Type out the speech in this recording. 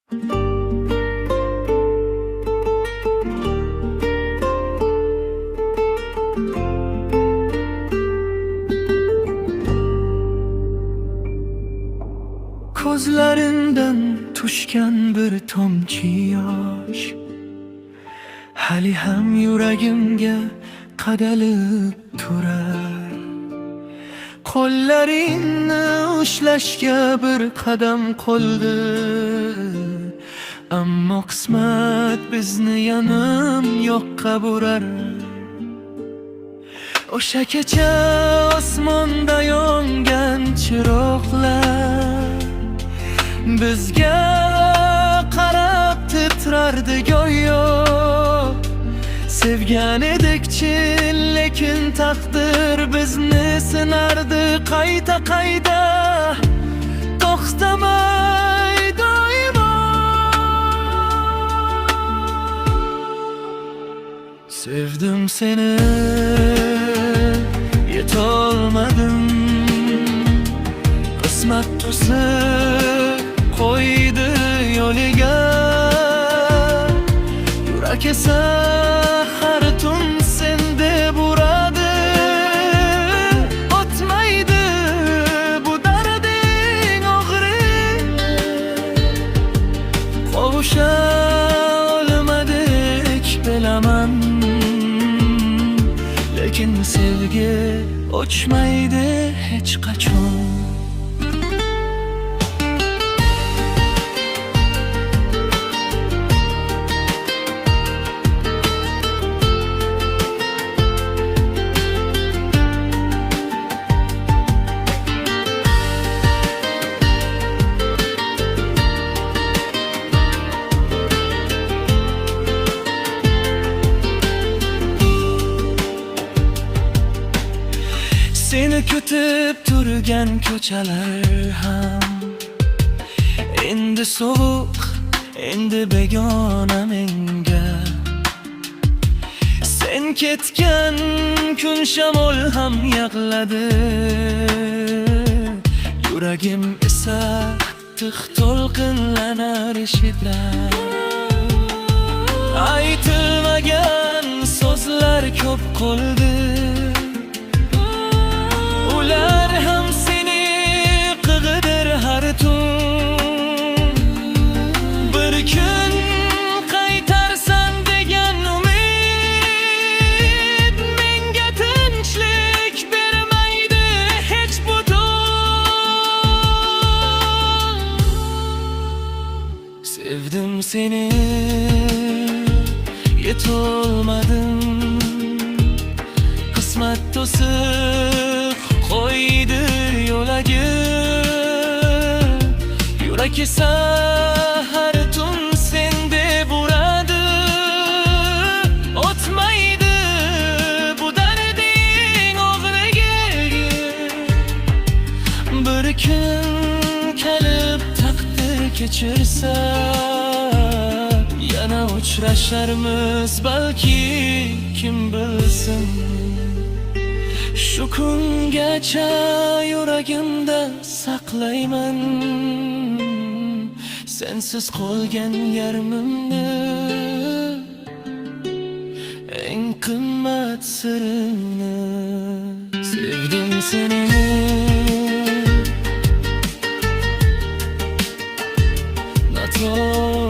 Ko'zlarimdan tushgan bir tomchi yosh hali ham yuragimga qadalib turar. Qo'llaringni ushlashga bir qadam qoldi, ammo qismat bizni yanim yoqqa burar. O'sha kecha osmonda yongan chiroqlar bizga qarab titrardi go'yo. Sevgan edikchi, lekin taqdir bizni sinardi. Qayta to'xtamay doimo. Sevdim seni, yetolmadim. Qismat to'sib qo'ydi yo'liga. Yurak esa har tun sende uradi. O'tmaydi bu darding og'ri. Qovusha olmadik bilaman, lekin sevgi o'chmaydi hech qachon. Seni kutib turgan ko'chalar ham endi sovuq, endi begona menga. Sen ketgan kun shamol ham yig'ladi, yuragim esa tiq to'lqinlanar shiddat. Aytilmagan so'zlar ko'p qoldi, ular ham seni qig'idir har tun. Bir kun qaytarsan degan umid menga tinchlik bermaydi hech butun. Sevdim seni, yetolmadim. Qismat to'sib qo'ydi yo'lagi. Yurak esa har tun sende uradi. O'tmaydi bu darding og'rigi. Bir kun kelib taqdir kechirsa, yana uchrasharmiz balki, kim bilsin. Shu kungacha yuragimda saqlayman sensiz qolgan yarmimni, eng qimmat sirimni. Sevdim seni, noto'g'ri